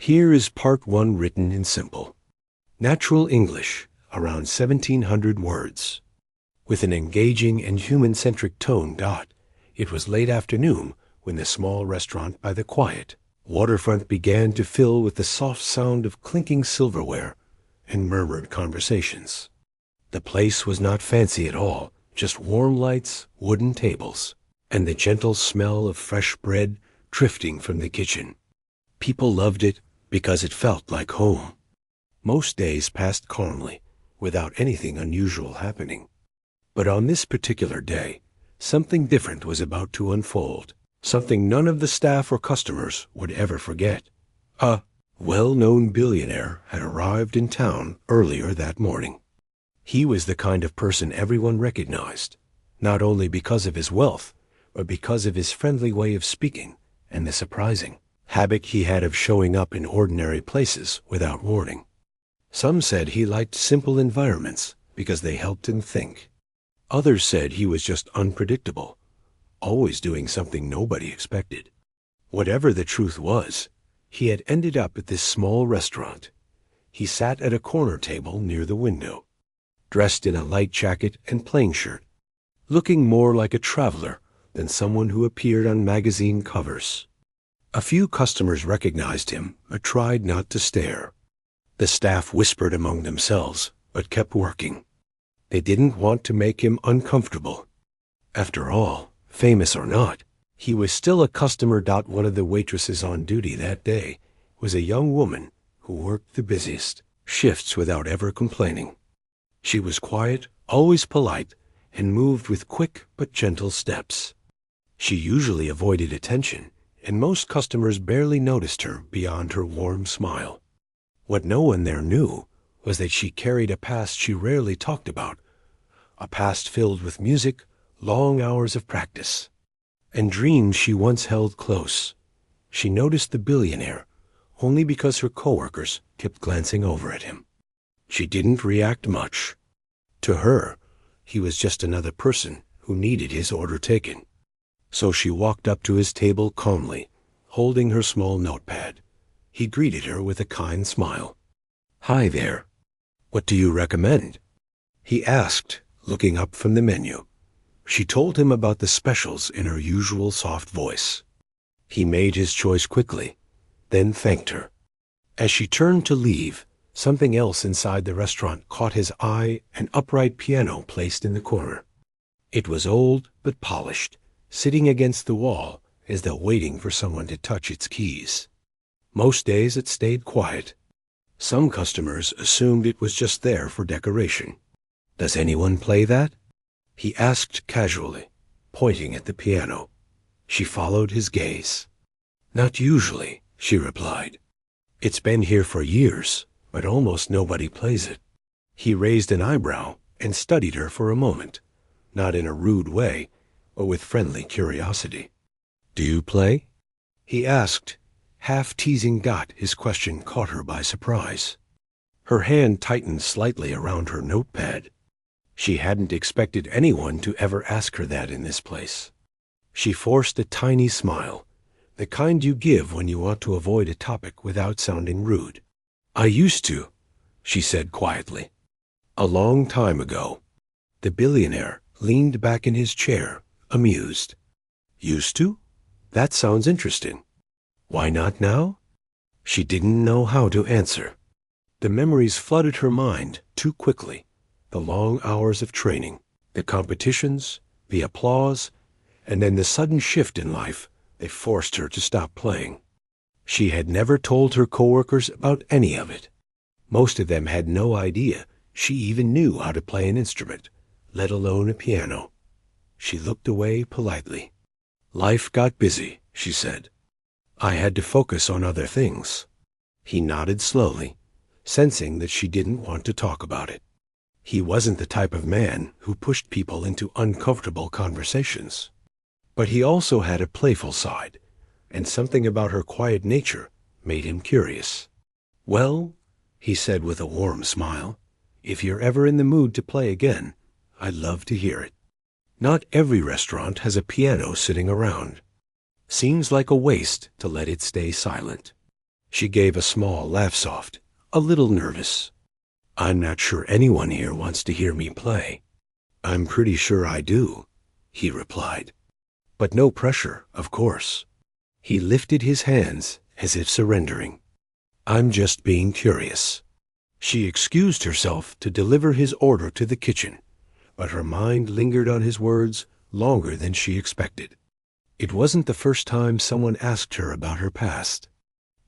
Here is part one written in simple, natural English, around 1,700 words. With an engaging and human-centric tone. It was late afternoon when the small restaurant by the quiet waterfront began to fill with the soft sound of clinking silverware and murmured conversations. The place was not fancy at all, just warm lights, wooden tables, and the gentle smell of fresh bread drifting from the kitchen. People loved it because it felt like home. Most days passed calmly, without anything unusual happening. But on this particular day, something different was about to unfold, something none of the staff or customers would ever forget. A well-known billionaire had arrived in town earlier that morning. He was the kind of person everyone recognized, not only because of his wealth, but because of his friendly way of speaking and the surprising habit he had of showing up in ordinary places without warning. Some said he liked simple environments because they helped him think. Others said he was just unpredictable, always doing something nobody expected. Whatever the truth was, he had ended up at this small restaurant. He sat at a corner table near the window, dressed in a light jacket and plain shirt, looking more like a traveler than someone who appeared on magazine covers. A few customers recognized him, but tried not to stare. The staff whispered among themselves, but kept working. They didn't want to make him uncomfortable. After all, famous or not, he was still a customer. One of the waitresses on duty that day was a young woman who worked the busiest shifts without ever complaining. She was quiet, always polite, and moved with quick but gentle steps. She usually avoided attention, and most customers barely noticed her beyond her warm smile. What no one there knew was that she carried a past she rarely talked about, a past filled with music, long hours of practice, and dreams she once held close. She noticed the billionaire only because her coworkers kept glancing over at him. She didn't react much. To her, he was just another person who needed his order taken. So she walked up to his table calmly, holding her small notepad. He greeted her with a kind smile. "Hi there. What do you recommend?" he asked, looking up from the menu. She told him about the specials in her usual soft voice. He made his choice quickly, then thanked her. As she turned to leave, something else inside the restaurant caught his eye: an upright piano placed in the corner. It was old but polished, sitting against the wall as though waiting for someone to touch its keys. Most days it stayed quiet. Some customers assumed it was just there for decoration. "Does anyone play that?" he asked casually, pointing at the piano. She followed his gaze. "Not usually," she replied. "It's been here for years, but almost nobody plays it." He raised an eyebrow and studied her for a moment, not in a rude way, but with friendly curiosity. "Do you play?" he asked, half teasing. His question caught her by surprise. Her hand tightened slightly around her notepad. She hadn't expected anyone to ever ask her that in this place. She forced a tiny smile, the kind you give when you want to avoid a topic without sounding rude. "I used to," she said quietly. "A long time ago." The billionaire leaned back in his chair, amused. "Used to? That sounds interesting. Why not now?" She didn't know how to answer. The memories flooded her mind too quickly. The long hours of training, the competitions, the applause, and then the sudden shift in life that forced her to stop playing. She had never told her coworkers about any of it. Most of them had no idea she even knew how to play an instrument, let alone a piano. She looked away politely. "Life got busy," she said. "I had to focus on other things." He nodded slowly, sensing that she didn't want to talk about it. He wasn't the type of man who pushed people into uncomfortable conversations. But he also had a playful side, and something about her quiet nature made him curious. "Well," he said with a warm smile, "if you're ever in the mood to play again, I'd love to hear it. Not every restaurant has a piano sitting around. Seems like a waste to let it stay silent." She gave a small laugh, soft, a little nervous. "I'm not sure anyone here wants to hear me play." "I'm pretty sure I do," he replied. "But no pressure, of course." He lifted his hands as if surrendering. "I'm just being curious." She excused herself to deliver his order to the kitchen, but her mind lingered on his words longer than she expected. It wasn't the first time someone asked her about her past,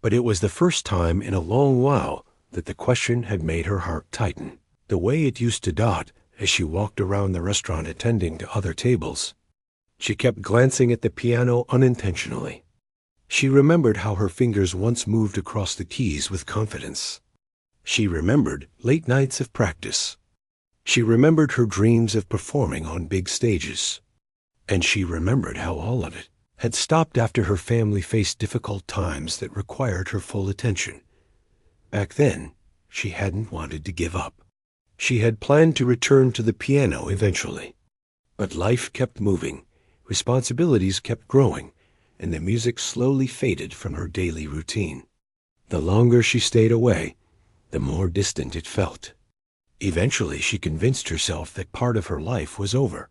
but it was the first time in a long while that the question had made her heart tighten, the way it used to Dot as she walked around the restaurant attending to other tables. She kept glancing at the piano unintentionally. She remembered how her fingers once moved across the keys with confidence. She remembered late nights of practice. She remembered her dreams of performing on big stages. And she remembered how all of it had stopped after her family faced difficult times that required her full attention. Back then, she hadn't wanted to give up. She had planned to return to the piano eventually. But life kept moving, responsibilities kept growing, and the music slowly faded from her daily routine. The longer she stayed away, the more distant it felt. Eventually, she convinced herself that part of her life was over.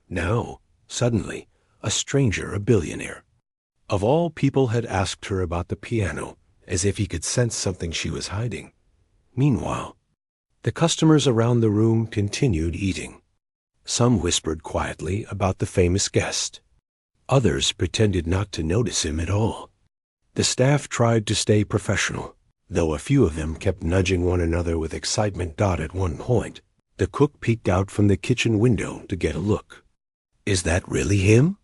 Now, suddenly, a stranger, a billionaire, of all people, had asked her about the piano, as if he could sense something she was hiding. Meanwhile, the customers around the room continued eating. Some whispered quietly about the famous guest. Others pretended not to notice him at all. The staff tried to stay professional, though a few of them kept nudging one another with excitement. At one point, the cook peeked out from the kitchen window to get a look. "Is that really him?"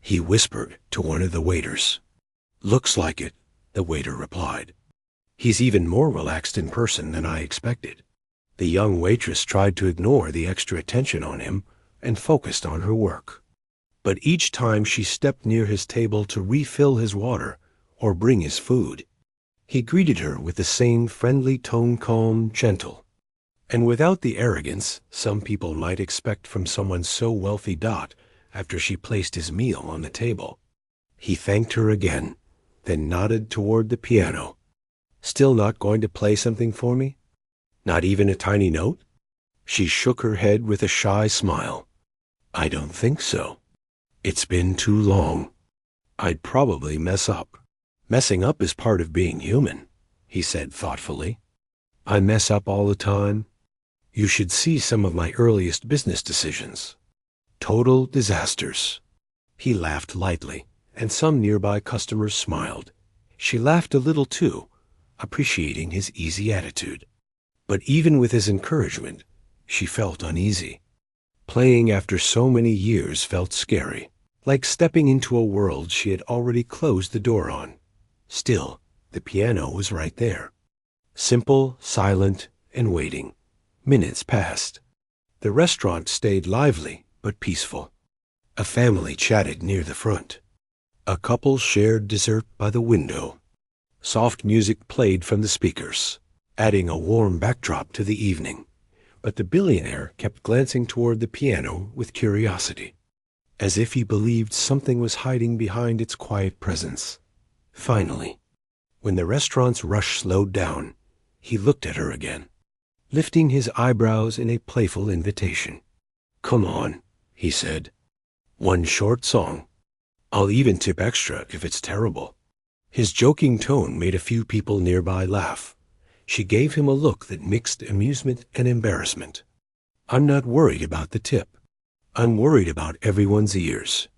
he whispered to one of the waiters. "Looks like it," the waiter replied. "He's even more relaxed in person than I expected." The young waitress tried to ignore the extra attention on him and focused on her work. But each time she stepped near his table to refill his water or bring his food, he greeted her with the same friendly tone, calm, gentle, and without the arrogance some people might expect from someone so wealthy. After she placed his meal on the table, he thanked her again, then nodded toward the piano. "Still not going to play something for me? Not even a tiny note?" She shook her head with a shy smile. "I don't think so. It's been too long. I'd probably mess up." "Messing up is part of being human," he said thoughtfully. "I mess up all the time. You should see some of my earliest business decisions. Total disasters." He laughed lightly, and some nearby customers smiled. She laughed a little too, appreciating his easy attitude. But even with his encouragement, she felt uneasy. Playing after so many years felt scary, like stepping into a world she had already closed the door on. Still, the piano was right there. Simple, silent, and waiting. Minutes passed. The restaurant stayed lively but peaceful. A family chatted near the front. A couple shared dessert by the window. Soft music played from the speakers, adding a warm backdrop to the evening. But the billionaire kept glancing toward the piano with curiosity, as if he believed something was hiding behind its quiet presence. Finally, when the restaurant's rush slowed down, he looked at her again, lifting his eyebrows in a playful invitation. "Come on," he said. "One short song. I'll even tip extra if it's terrible." His joking tone made a few people nearby laugh. She gave him a look that mixed amusement and embarrassment. "I'm not worried about the tip. I'm worried about everyone's ears.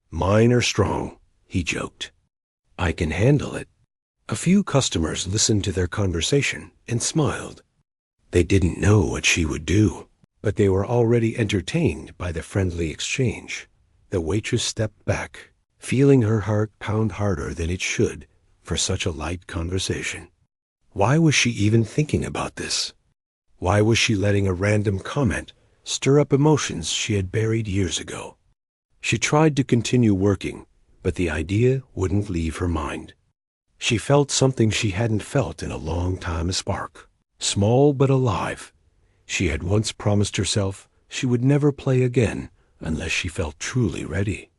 Mine are strong," he joked. "I can handle it." A few customers listened to their conversation and smiled. They didn't know what she would do, but they were already entertained by the friendly exchange. The waitress stepped back, feeling her heart pound harder than it should for such a light conversation. Why was she even thinking about this? Why was she letting a random comment stir up emotions she had buried years ago? She tried to continue working, but the idea wouldn't leave her mind. She felt something she hadn't felt in a long time, a spark, small but alive. She had once promised herself she would never play again unless she felt truly ready.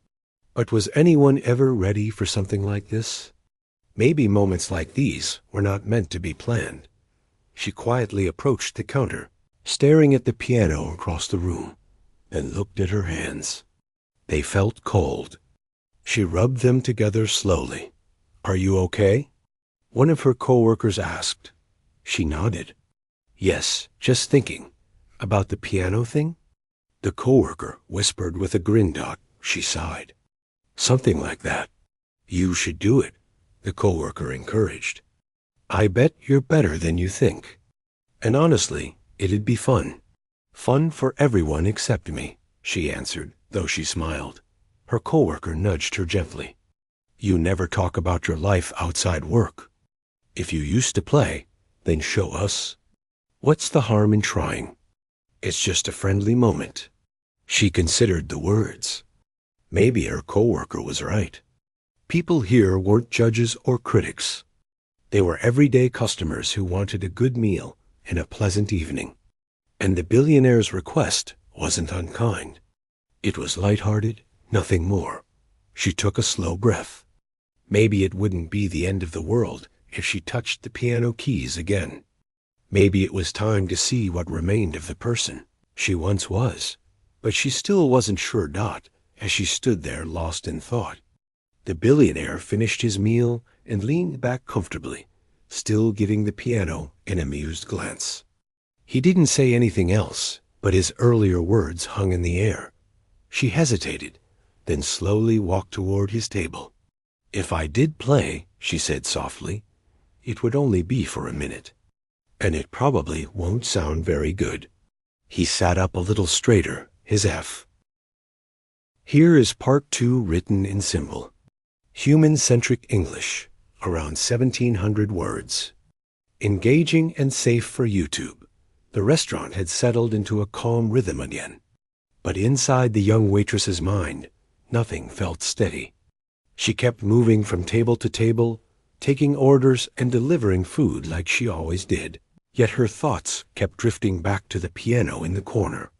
But was anyone ever ready for something like this? Maybe moments like these were not meant to be planned. She quietly approached the counter, staring at the piano across the room, and looked at her hands. They felt cold. She rubbed them together slowly. "Are you okay?" one of her coworkers asked. She nodded. "Yes, just thinking. About the piano thing?" The coworker whispered with a grin. She sighed. "Something like that. You should do it," the coworker encouraged. "I bet you're better than you think. And honestly, it'd be fun. Fun for everyone except me," she answered, though she smiled. Her coworker nudged her gently. "You never talk about your life outside work. If you used to play, then show us. What's the harm in trying? It's just a friendly moment." She considered the words. Maybe her coworker was right. People here weren't judges or critics. They were everyday customers who wanted a good meal and a pleasant evening. And the billionaire's request wasn't unkind. It was lighthearted, nothing more. She took a slow breath. Maybe it wouldn't be the end of the world if she touched the piano keys again. Maybe it was time to see what remained of the person she once was. But she still wasn't sure. As she stood there lost in thought. The billionaire finished his meal and leaned back comfortably, still giving the piano an amused glance. He didn't say anything else, but his earlier words hung in the air. She hesitated, then slowly walked toward his table. "If I did play," she said softly, "it would only be for a minute. And it probably won't sound very good." He sat up a little straighter, his F. Here is part 2 written in simple. Human-centric English, around 1,700 words. Engaging and safe for YouTube. The restaurant had settled into a calm rhythm again. But inside the young waitress's mind, nothing felt steady. She kept moving from table to table, taking orders and delivering food like she always did. Yet her thoughts kept drifting back to the piano in the corner.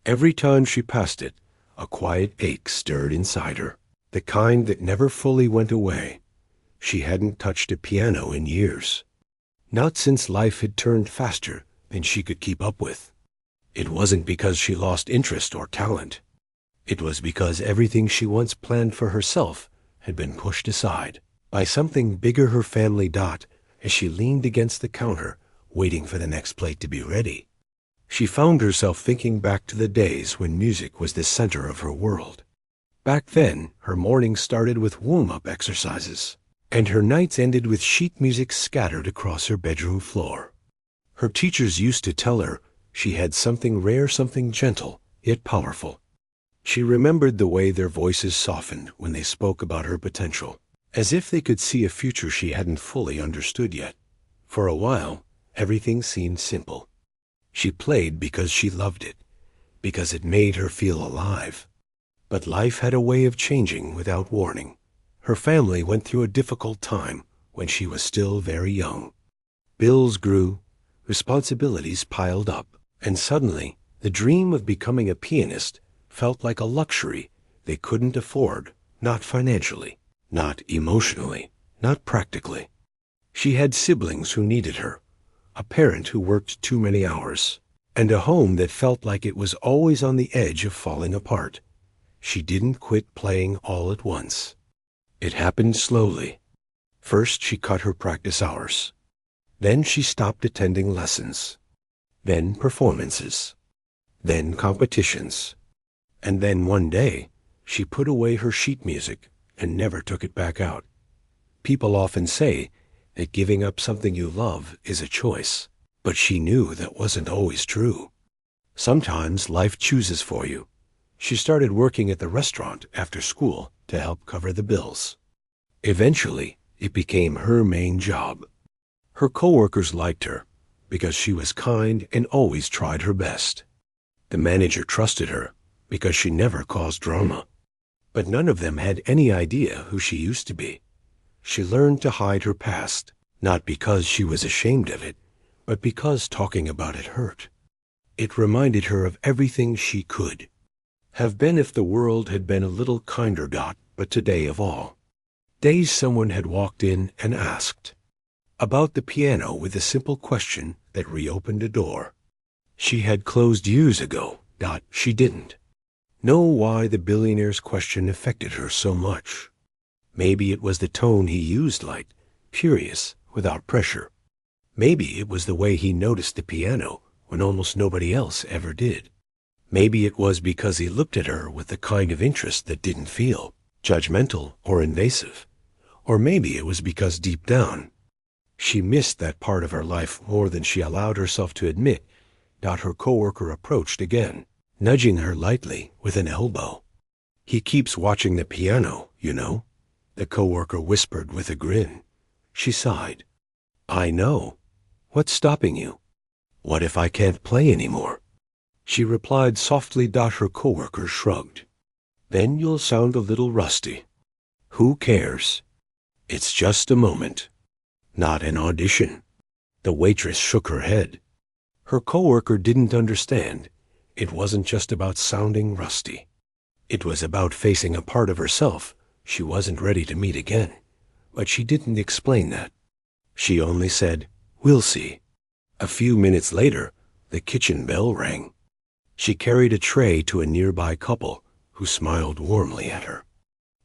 Every time she passed it, a quiet ache stirred inside her, the kind that never fully went away. She hadn't touched a piano in years. Not since life had turned faster than she could keep up with. It wasn't because she lost interest or talent. It was because everything she once planned for herself had been pushed aside by something bigger, her family. As she leaned against the counter, waiting for the next plate to be ready, she found herself thinking back to the days when music was the center of her world. Back then, her mornings started with warm-up exercises, and her nights ended with sheet music scattered across her bedroom floor. Her teachers used to tell her she had something rare, something gentle, yet powerful. She remembered the way their voices softened when they spoke about her potential, as if they could see a future she hadn't fully understood yet. For a while, everything seemed simple. She played because she loved it, because it made her feel alive. But life had a way of changing without warning. Her family went through a difficult time when she was still very young. Bills grew, responsibilities piled up, and suddenly the dream of becoming a pianist felt like a luxury they couldn't afford, not financially, not emotionally, not practically. She had siblings who needed her, a parent who worked too many hours, and a home that felt like it was always on the edge of falling apart. She didn't quit playing all at once. It happened slowly. First, she cut her practice hours. Then she stopped attending lessons. Then performances. Then competitions. And then one day, she put away her sheet music and never took it back out. People often say that giving up something you love is a choice, but she knew that wasn't always true. Sometimes life chooses for you. She started working at the restaurant after school to help cover the bills. Eventually, it became her main job. Her coworkers liked her because she was kind and always tried her best. The manager trusted her because she never caused drama. But none of them had any idea who she used to be. She learned to hide her past, not because she was ashamed of it, but because talking about it hurt. It reminded her of everything she could have been if the world had been a little kinder. But today of all, Days someone had walked in and asked about the piano with a simple question that reopened a door. She had closed years ago. She didn't know why the billionaire's question affected her so much. Maybe it was the tone he used, light, curious, without pressure. Maybe it was the way he noticed the piano when almost nobody else ever did. Maybe it was because he looked at her with the kind of interest that didn't feel judgmental or invasive. Or maybe it was because deep down, she missed that part of her life more than she allowed herself to admit. Her coworker approached again, nudging her lightly with an elbow. "He keeps watching the piano, you know," the coworker whispered with a grin. She sighed. "I know. What's stopping you? What if I can't play anymore?" She replied softly. Her coworker shrugged. "Then you'll sound a little rusty. Who cares? It's just a moment. Not an audition." The waitress shook her head. Her coworker didn't understand. It wasn't just about sounding rusty. It was about facing a part of herself she wasn't ready to meet again. But she didn't explain that. She only said, "We'll see." A few minutes later, the kitchen bell rang. She carried a tray to a nearby couple who smiled warmly at her.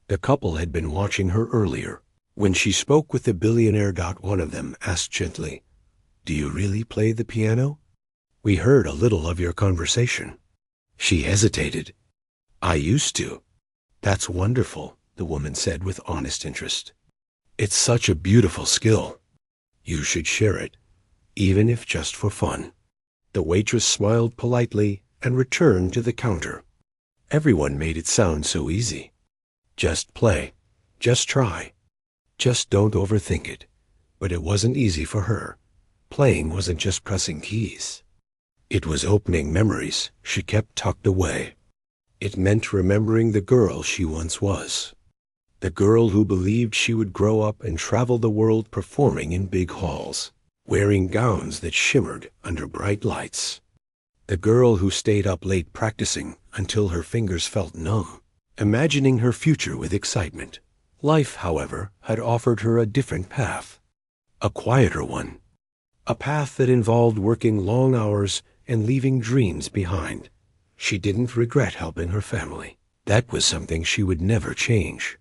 The couple had been watching her earlier. When she spoke with the billionaire, one of them asked gently, "Do you really play the piano? We heard a little of your conversation." She hesitated. "I used to." "That's wonderful," the woman said with honest interest. "It's such a beautiful skill. You should share it, even if just for fun." The waitress smiled politely and returned to the counter. Everyone made it sound so easy. Just play. Just try. Just don't overthink it. But it wasn't easy for her. Playing wasn't just pressing keys. It was opening memories she kept tucked away. It meant remembering the girl she once was. The girl who believed she would grow up and travel the world performing in big halls, wearing gowns that shimmered under bright lights. The girl who stayed up late practicing until her fingers felt numb, imagining her future with excitement. Life, however, had offered her a different path, a quieter one, a path that involved working long hours and leaving dreams behind. She didn't regret helping her family. That was something she would never change.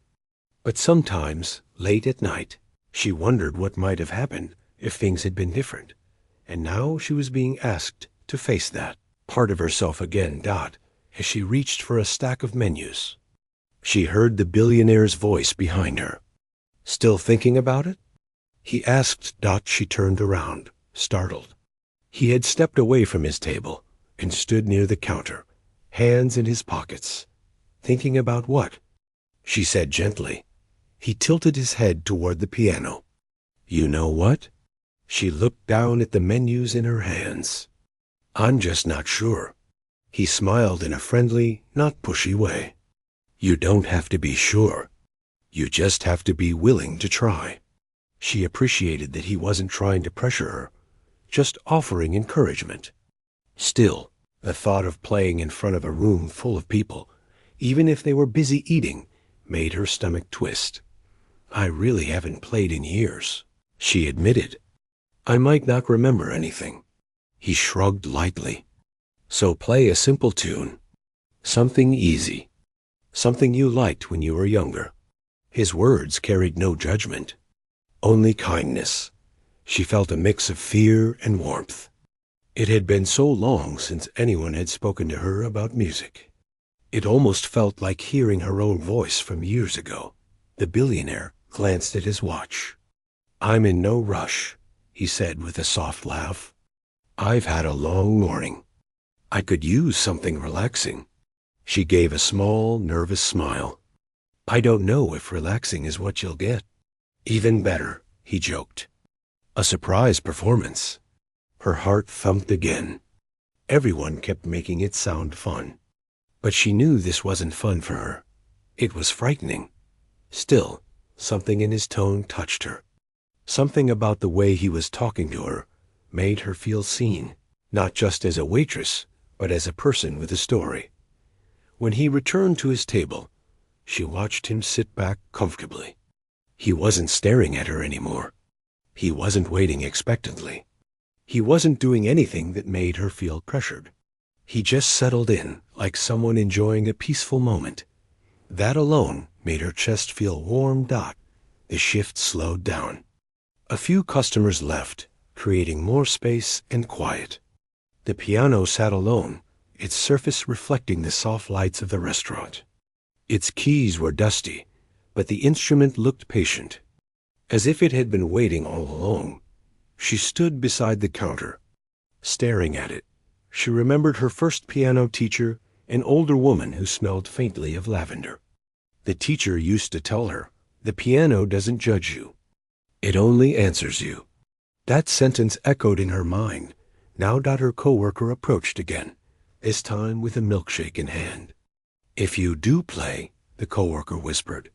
But sometimes, late at night, she wondered what might have happened if things had been different. And now she was being asked to face that part of herself again. As she reached for a stack of menus, she heard the billionaire's voice behind her. "Still thinking about it?" he asked. She turned around, startled. He had stepped away from his table and stood near the counter, hands in his pockets. "Thinking about what?" she said gently. He tilted his head toward the piano. "You know what?" She looked down at the menus in her hands. "I'm just not sure." He smiled in a friendly, not pushy way. "You don't have to be sure. You just have to be willing to try." She appreciated that he wasn't trying to pressure her, just offering encouragement. Still, the thought of playing in front of a room full of people, even if they were busy eating, made her stomach twist. "I really haven't played in years," she admitted. "I might not remember anything." He shrugged lightly. "So play a simple tune. Something easy. Something you liked when you were younger." His words carried no judgment, only kindness. She felt a mix of fear and warmth. It had been so long since anyone had spoken to her about music. It almost felt like hearing her own voice from years ago. The billionaire glanced at his watch. "I'm in no rush," he said with a soft laugh. "I've had a long morning. I could use something relaxing." She gave a small, nervous smile. "I don't know if relaxing is what you'll get." "Even better," he joked. "A surprise performance." Her heart thumped again. Everyone kept making it sound fun. But she knew this wasn't fun for her. It was frightening. Still, something in his tone touched her. Something about the way he was talking to her made her feel seen, not just as a waitress, but as a person with a story. When he returned to his table, she watched him sit back comfortably. He wasn't staring at her anymore. He wasn't waiting expectantly. He wasn't doing anything that made her feel pressured. He just settled in like someone enjoying a peaceful moment. That alone made her chest feel warm. The shift slowed down. A few customers left, creating more space and quiet. The piano sat alone, its surface reflecting the soft lights of the restaurant. Its keys were dusty, but the instrument looked patient, as if it had been waiting all along. She stood beside the counter, staring at it. She remembered her first piano teacher, an older woman who smelled faintly of lavender. The teacher used to tell her, "The piano doesn't judge you. It only answers you." That sentence echoed in her mind. Now her coworker approached again, this time with a milkshake in hand. "If you do play," the coworker whispered,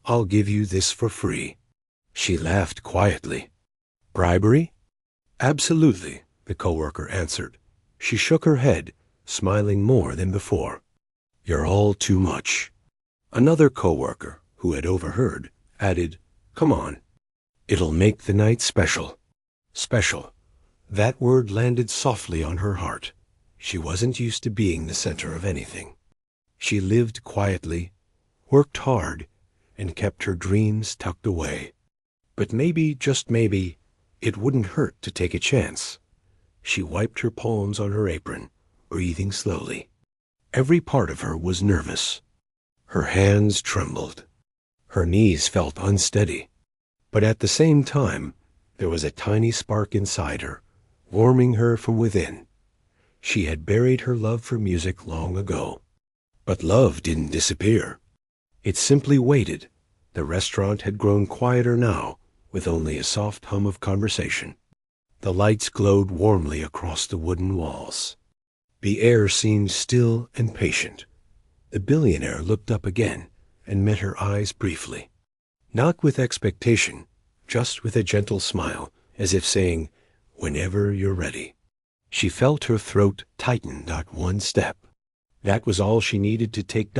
"I'll give you this for free." She laughed quietly. "Bribery?" "Absolutely," the coworker answered. She shook her head, smiling more than before. "You're all too much." Another coworker, who had overheard, added, "Come on. It'll make the night special." Special. That word landed softly on her heart. She wasn't used to being the center of anything. She lived quietly, worked hard, and kept her dreams tucked away. But maybe, just maybe, it wouldn't hurt to take a chance. She wiped her palms on her apron, breathing slowly. Every part of her was nervous. Her hands trembled. Her knees felt unsteady. But at the same time, there was a tiny spark inside her, warming her from within. She had buried her love for music long ago. But love didn't disappear. It simply waited. The restaurant had grown quieter now, with only a soft hum of conversation. The lights glowed warmly across the wooden walls. The air seemed still and patient. The billionaire looked up again and met her eyes briefly. Not with expectation, just with a gentle smile, as if saying, "Whenever you're ready." She felt her throat tighten. One step. That was all she needed to take.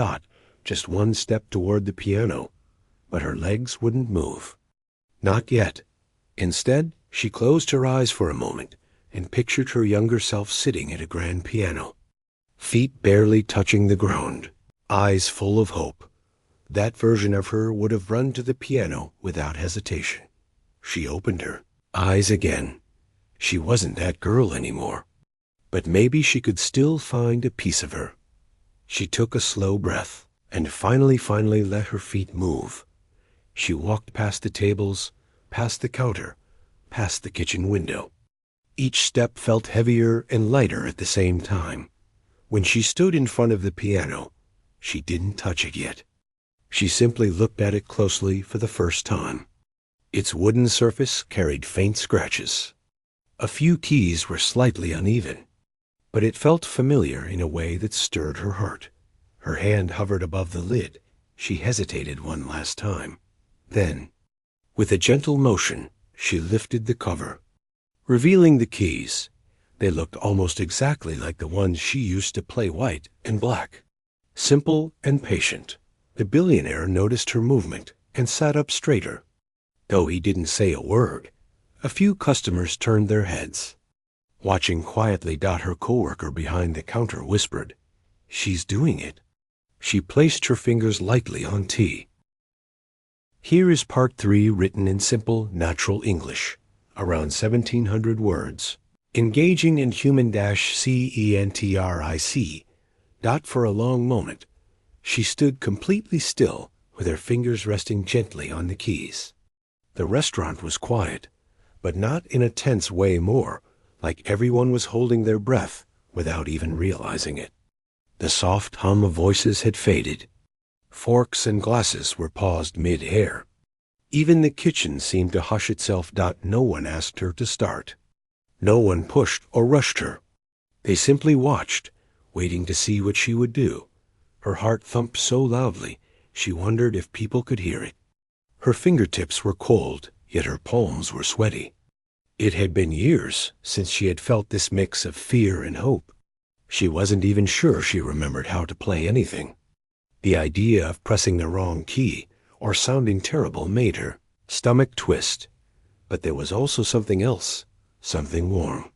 Just one step toward the piano. But her legs wouldn't move. Not yet. Instead, she closed her eyes for a moment and pictured her younger self sitting at a grand piano. Feet barely touching the ground, eyes full of hope. That version of her would have run to the piano without hesitation. She opened her eyes again. She wasn't that girl anymore. But maybe she could still find a piece of her. She took a slow breath and finally let her feet move. She walked past the tables, past the counter, past the kitchen window. Each step felt heavier and lighter at the same time. When she stood in front of the piano, she didn't touch it yet. She simply looked at it closely for the first time. Its wooden surface carried faint scratches. A few keys were slightly uneven, but it felt familiar in a way that stirred her heart. Her hand hovered above the lid. She hesitated one last time. Then, with a gentle motion, she lifted the cover, revealing the keys. They looked almost exactly like the ones she used to play, white and black. Simple and patient. The billionaire noticed her movement and sat up straighter. Though he didn't say a word, a few customers turned their heads. Watching quietly, her coworker behind the counter whispered, "She's doing it." She placed her fingers lightly on tea. Here is part 3, written in simple, natural English, around 1,700 words. Engaging in human-centric. For a long moment, she stood completely still, with her fingers resting gently on the keys. The restaurant was quiet, but not in a tense way, more like everyone was holding their breath without even realizing it. The soft hum of voices had faded. Forks and glasses were paused mid-air. Even the kitchen seemed to hush itself. No one asked her to start. No one pushed or rushed her. They simply watched, waiting to see what she would do. Her heart thumped so loudly, she wondered if people could hear it. Her fingertips were cold, yet her palms were sweaty. It had been years since she had felt this mix of fear and hope. She wasn't even sure she remembered how to play anything. The idea of pressing the wrong key or sounding terrible made her Stomach twist. But there was also something else, something warm.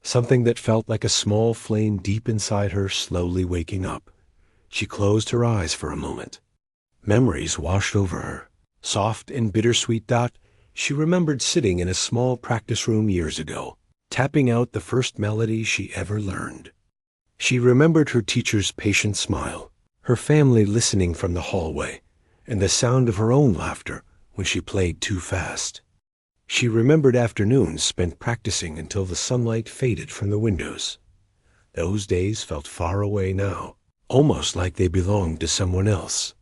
Something that felt like a small flame deep inside her slowly waking up. She closed her eyes for a moment. Memories washed over her. Soft and bittersweet. She remembered sitting in a small practice room years ago, tapping out the first melody she ever learned. She remembered her teacher's patient smile, her family listening from the hallway, and the sound of her own laughter when she played too fast. She remembered afternoons spent practicing until the sunlight faded from the windows. Those days felt far away now, almost like they belonged to someone else.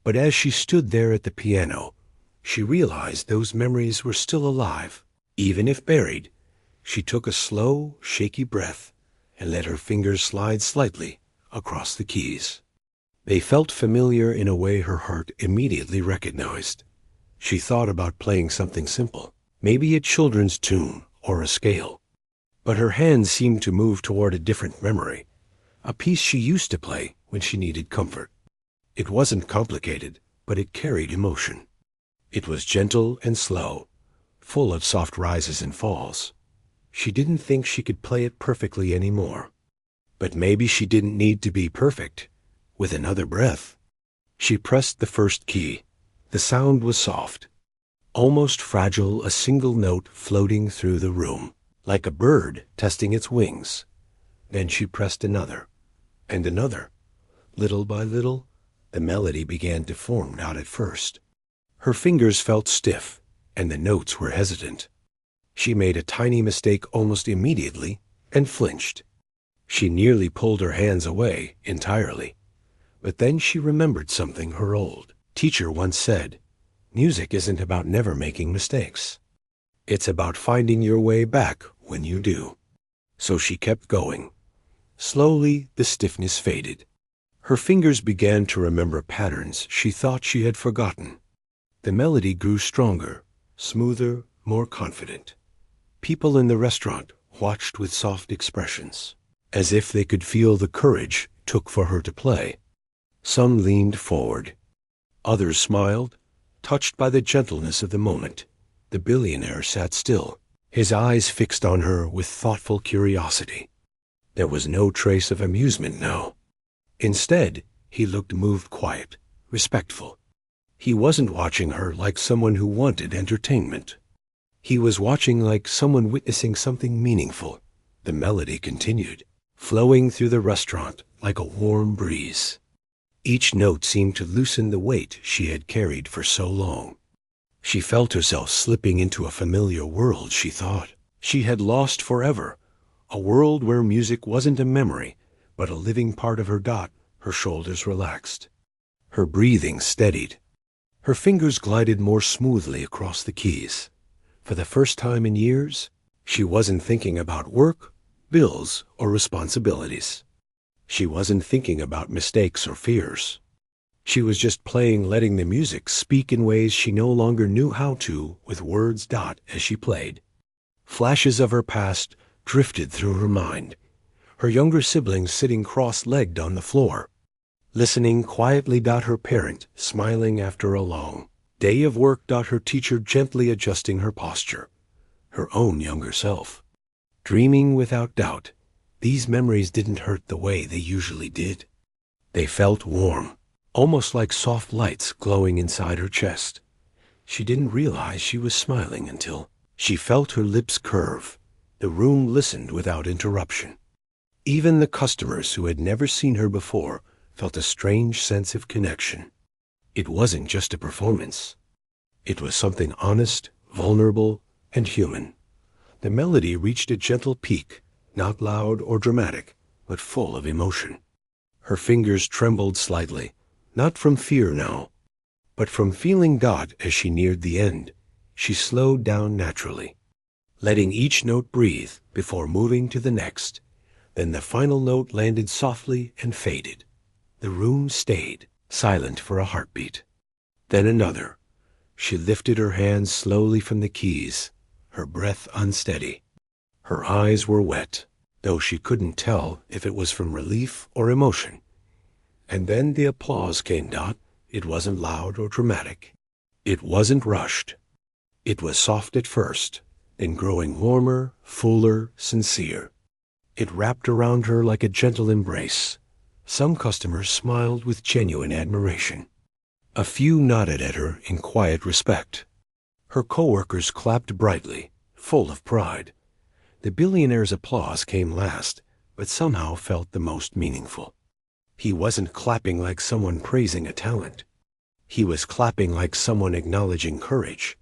But as she stood there at the piano, she realized those memories were still alive, even if buried. She took a slow, shaky breath and let her fingers slide slightly across the keys. They felt familiar in a way her heart immediately recognized. She thought about playing something simple, maybe a children's tune or a scale. But her hands seemed to move toward a different memory, a piece she used to play when she needed comfort. It wasn't complicated, but it carried emotion. It was gentle and slow, full of soft rises and falls. She didn't think she could play it perfectly anymore. But maybe she didn't need to be perfect. With another breath, she pressed the first key. The sound was soft, almost fragile, a single note floating through the room, like a bird testing its wings. Then she pressed another, and another. Little by little, the melody began to form out at first. Her fingers felt stiff, and the notes were hesitant. She made a tiny mistake almost immediately and flinched. She nearly pulled her hands away entirely. But then she remembered something her old teacher once said. Music isn't about never making mistakes. It's about finding your way back when you do. So she kept going. Slowly, the stiffness faded. Her fingers began to remember patterns she thought she had forgotten. The melody grew stronger, smoother, more confident. People in the restaurant watched with soft expressions, as if they could feel the courage it took for her to play. Some leaned forward. Others smiled, touched by the gentleness of the moment. The billionaire sat still, his eyes fixed on her with thoughtful curiosity. There was no trace of amusement now. Instead, he looked moved, quiet, respectful. He wasn't watching her like someone who wanted entertainment. He was watching like someone witnessing something meaningful. The melody continued, flowing through the restaurant like a warm breeze. Each note seemed to loosen the weight she had carried for so long. She felt herself slipping into a familiar world she thought she had lost forever, a world where music wasn't a memory, but a living part of her. Her shoulders relaxed. Her breathing steadied. Her fingers glided more smoothly across the keys. For the first time in years, she wasn't thinking about work, bills, or responsibilities. She wasn't thinking about mistakes or fears. She was just playing, letting the music speak in ways she no longer knew how to with words. As she played, flashes of her past drifted through her mind. Her younger siblings sitting cross-legged on the floor, listening quietly. Her parent smiling after a long day of work. Her teacher gently adjusting her posture. Her own younger self, dreaming without doubt. These memories didn't hurt the way they usually did. They felt warm, almost like soft lights glowing inside her chest. She didn't realize she was smiling until she felt her lips curve. The room listened without interruption. Even the customers who had never seen her before felt a strange sense of connection. It wasn't just a performance. It was something honest, vulnerable, and human. The melody reached a gentle peak, not loud or dramatic, but full of emotion. Her fingers trembled slightly, not from fear now, but from feeling. As she neared the end, she slowed down naturally, letting each note breathe before moving to the next. Then the final note landed softly and faded. The room stayed silent for a heartbeat. Then another. She lifted her hands slowly from the keys, her breath unsteady. Her eyes were wet, though she couldn't tell if it was from relief or emotion. And then the applause came. It wasn't loud or dramatic. It wasn't rushed. It was soft at first, then growing warmer, fuller, sincere. It wrapped around her like a gentle embrace. Some customers smiled with genuine admiration. A few nodded at her in quiet respect. Her coworkers clapped brightly, full of pride. The billionaire's applause came last, but somehow felt the most meaningful. He wasn't clapping like someone praising a talent. He was clapping like someone acknowledging courage.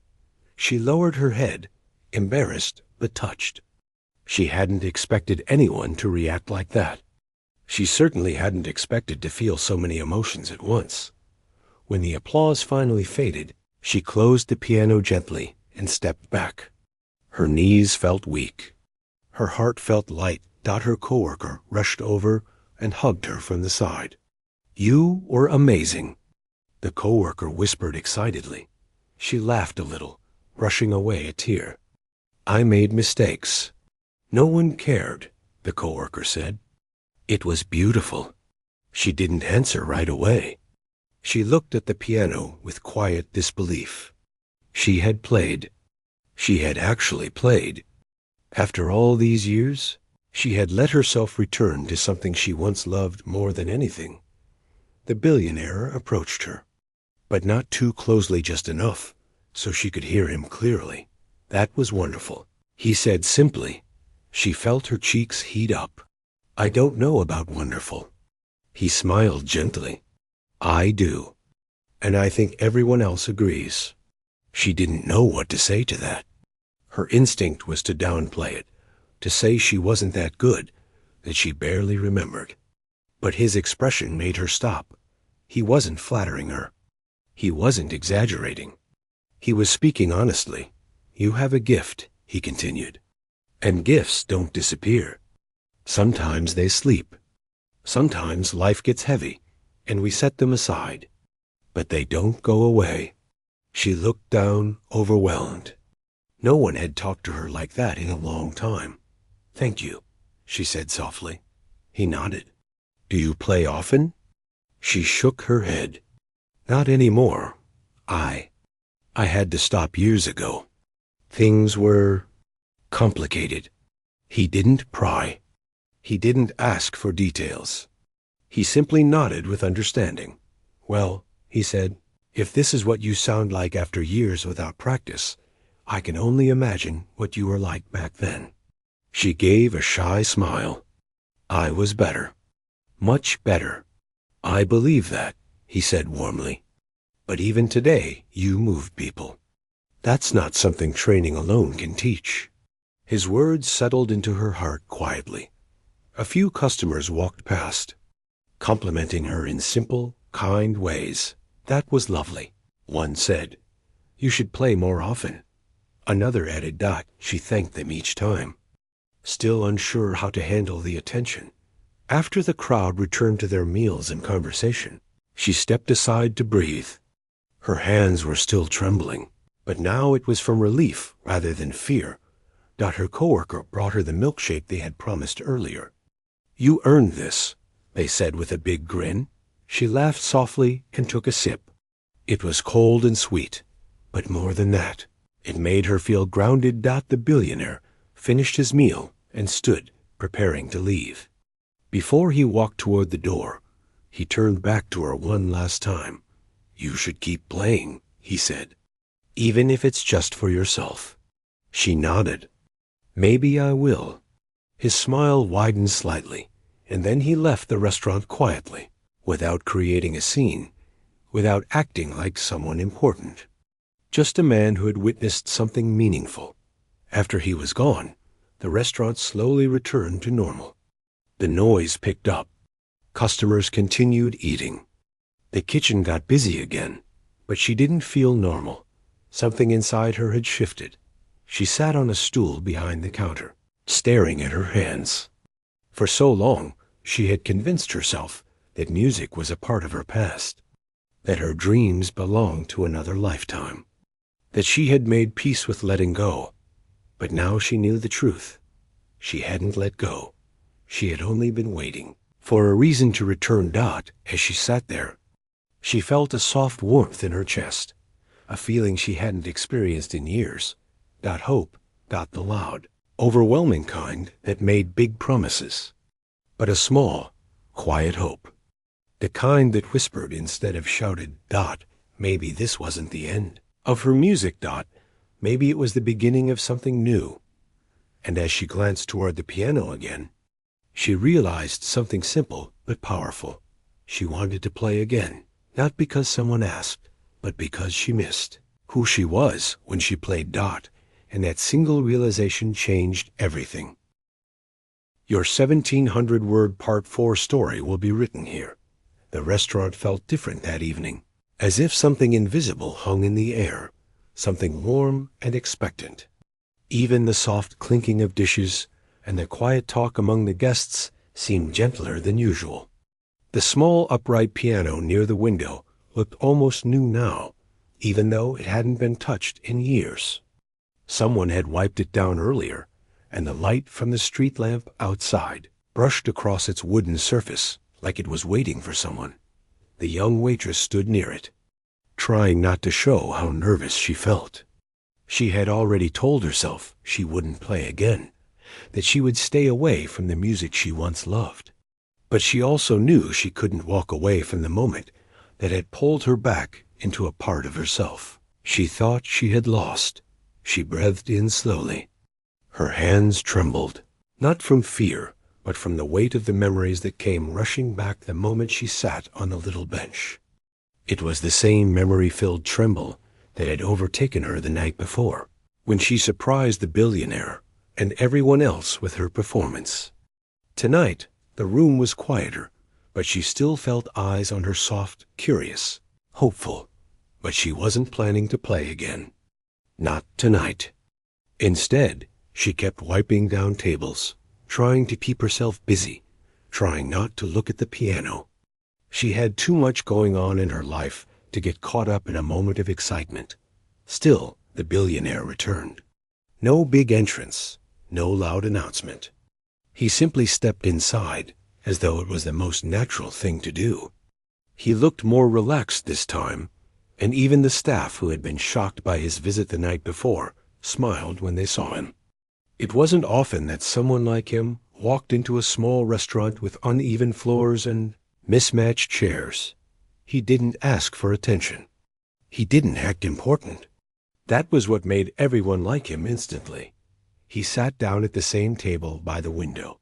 She lowered her head, embarrassed but touched. She hadn't expected anyone to react like that. She certainly hadn't expected to feel so many emotions at once. When the applause finally faded, she closed the piano gently and stepped back. Her knees felt weak. Her heart felt light. Her coworker rushed over and hugged her from the side. "You were amazing," the coworker whispered excitedly. She laughed a little, brushing away a tear. "I made mistakes." "No one cared," the coworker said. "It was beautiful." She didn't answer right away. She looked at the piano with quiet disbelief. She had played. She had actually played. After all these years, she had let herself return to something she once loved more than anything. The billionaire approached her, but not too closely, just enough so she could hear him clearly. "That was wonderful," he said simply. She felt her cheeks heat up. "I don't know about wonderful." He smiled gently. "I do. And I think everyone else agrees." She didn't know what to say to that. Her instinct was to downplay it, to say she wasn't that good, that she barely remembered. But his expression made her stop. He wasn't flattering her. He wasn't exaggerating. He was speaking honestly. "You have a gift," he continued. "And gifts don't disappear. Sometimes they sleep. Sometimes life gets heavy, and we set them aside. But they don't go away." She looked down, overwhelmed. No one had talked to her like that in a long time. "Thank you," she said softly. He nodded. "Do you play often?" She shook her head. "Not anymore. I had to stop years ago. Things were complicated." He didn't pry. He didn't ask for details. He simply nodded with understanding. "Well," he said, "if this is what you sound like after years without practice, I can only imagine what you were like back then." She gave a shy smile. "I was better. Much better." "I believe that," he said warmly. "But even today, you move people. That's not something training alone can teach." His words settled into her heart quietly. A few customers walked past, complimenting her in simple, kind ways. "That was lovely," one said. "You should play more often." Another added that she thanked them each time. Still unsure how to handle the attention, after the crowd returned to their meals and conversation, she stepped aside to breathe. Her hands were still trembling, but now it was from relief rather than fear that her coworker brought her the milkshake they had promised earlier. "You earned this," they said with a big grin. She laughed softly and took a sip. It was cold and sweet, but more than that, it made her feel grounded. The billionaire finished his meal and stood, preparing to leave. Before he walked toward the door, he turned back to her one last time. "You should keep playing," he said, "even if it's just for yourself." She nodded. "Maybe I will." His smile widened slightly, and then he left the restaurant quietly, without creating a scene, without acting like someone important. Just a man who had witnessed something meaningful. After he was gone, the restaurant slowly returned to normal. The noise picked up. Customers continued eating. The kitchen got busy again, but she didn't feel normal. Something inside her had shifted. She sat on a stool behind the counter, staring at her hands. For so long, she had convinced herself that music was a part of her past, that her dreams belonged to another lifetime, that she had made peace with letting go. But now she knew the truth. She hadn't let go. She had only been waiting for a reason to return. As she sat there, she felt a soft warmth in her chest, a feeling she hadn't experienced in years. Hope, the loud, overwhelming kind that made big promises. But a small, quiet hope. The kind that whispered instead of shouted. Maybe this wasn't the end of her music. Maybe it was the beginning of something new. And as she glanced toward the piano again, she realized something simple but powerful. She wanted to play again, not because someone asked, but because she missed who she was when she played. And that single realization changed everything. Your 1,700-word Part 4 story will be written here. The restaurant felt different that evening, as if something invisible hung in the air, something warm and expectant. Even the soft clinking of dishes and the quiet talk among the guests seemed gentler than usual. The small upright piano near the window looked almost new now, even though it hadn't been touched in years. Someone had wiped it down earlier, and the light from the street lamp outside brushed across its wooden surface like it was waiting for someone. The young waitress stood near it, trying not to show how nervous she felt. She had already told herself she wouldn't play again, that she would stay away from the music she once loved. But she also knew she couldn't walk away from the moment that had pulled her back into a part of herself she thought she had lost. She breathed in slowly. Her hands trembled, not from fear, but from the weight of the memories that came rushing back the moment she sat on the little bench. It was the same memory-filled tremble that had overtaken her the night before, when she surprised the billionaire and everyone else with her performance. Tonight, the room was quieter, but she still felt eyes on her, soft, curious, hopeful. But she wasn't planning to play again. Not tonight. Instead, she kept wiping down tables, trying to keep herself busy, trying not to look at the piano. She had too much going on in her life to get caught up in a moment of excitement. Still, the billionaire returned. No big entrance, no loud announcement. He simply stepped inside, as though it was the most natural thing to do. He looked more relaxed this time, and even the staff who had been shocked by his visit the night before smiled when they saw him. It wasn't often that someone like him walked into a small restaurant with uneven floors and mismatched chairs. He didn't ask for attention. He didn't act important. That was what made everyone like him instantly. He sat down at the same table by the window.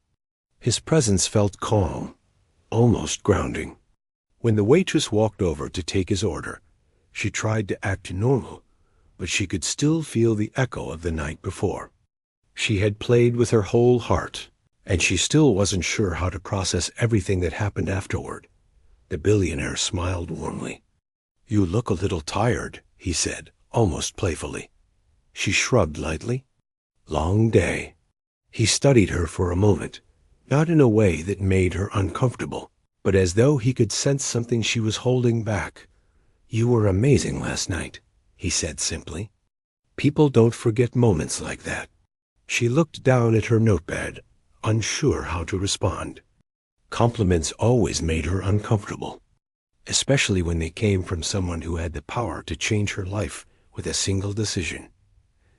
His presence felt calm, almost grounding. When the waitress walked over to take his order, she tried to act normal, but she could still feel the echo of the night before. She had played with her whole heart, and she still wasn't sure how to process everything that happened afterward. The billionaire smiled warmly. "You look a little tired," he said, almost playfully. She shrugged lightly. "Long day." He studied her for a moment, not in a way that made her uncomfortable, but as though he could sense something she was holding back. "You were amazing last night," he said simply. "People don't forget moments like that." She looked down at her notepad, unsure how to respond. Compliments always made her uncomfortable, especially when they came from someone who had the power to change her life with a single decision.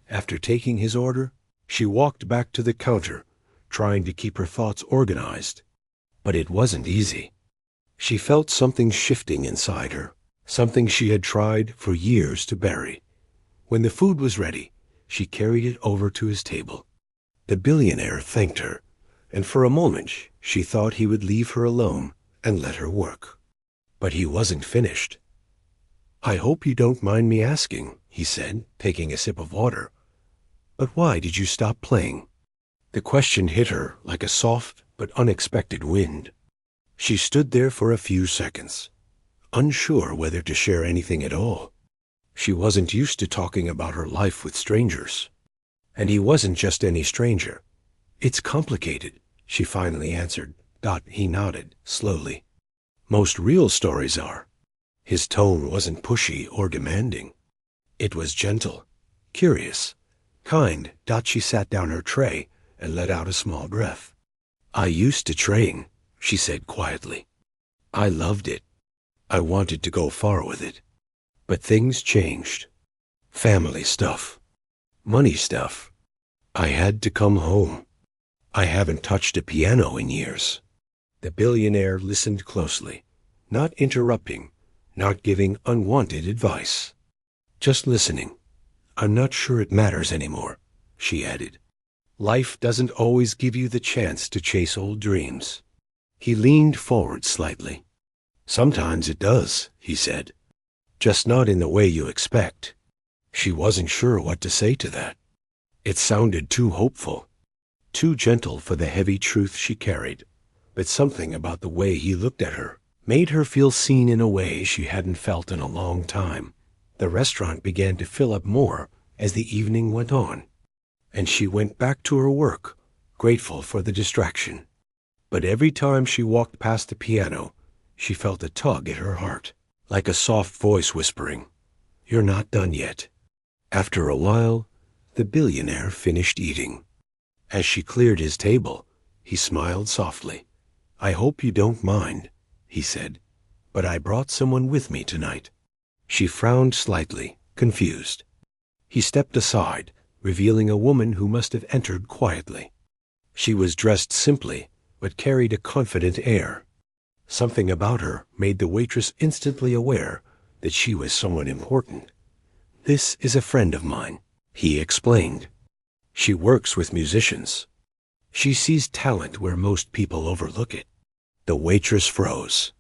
After taking his order, she walked back to the counter, trying to keep her thoughts organized. But it wasn't easy. She felt something shifting inside her, something she had tried for years to bury. When the food was ready, she carried it over to his table. The billionaire thanked her, and for a moment she thought he would leave her alone and let her work. But he wasn't finished. "I hope you don't mind me asking," he said, taking a sip of water, "but why did you stop playing?" The question hit her like a soft but unexpected wind. She stood there for a few seconds, unsure whether to share anything at all. She wasn't used to talking about her life with strangers. And he wasn't just any stranger. "It's complicated," she finally answered. He nodded, slowly. "Most real stories are." His tone wasn't pushy or demanding. It was gentle, curious, kind. She sat down her tray and let out a small breath. "I used to train," she said quietly. "I loved it. I wanted to go far with it. But things changed. Family stuff. Money stuff. I had to come home. I haven't touched a piano in years. The billionaire listened closely, not interrupting, not giving unwanted advice. Just listening. I'm not sure it matters anymore, she added. Life doesn't always give you the chance to chase old dreams. He leaned forward slightly. Sometimes it does, he said. Just not in the way you expect. She wasn't sure what to say to that. It sounded too hopeful, too gentle for the heavy truth she carried. But something about the way he looked at her made her feel seen in a way she hadn't felt in a long time. The restaurant began to fill up more as the evening went on, and she went back to her work, grateful for the distraction. But every time she walked past the piano, she felt a tug at her heart, like a soft voice whispering, "You're not done yet." After a while, the billionaire finished eating. As she cleared his table, he smiled softly. "I hope you don't mind," he said, "but I brought someone with me tonight." She frowned slightly, confused. He stepped aside, revealing a woman who must have entered quietly. She was dressed simply, but carried a confident air. Something about her made the waitress instantly aware that she was someone important. "This is a friend of mine," he explained. "She works with musicians. She sees talent where most people overlook it." The waitress froze.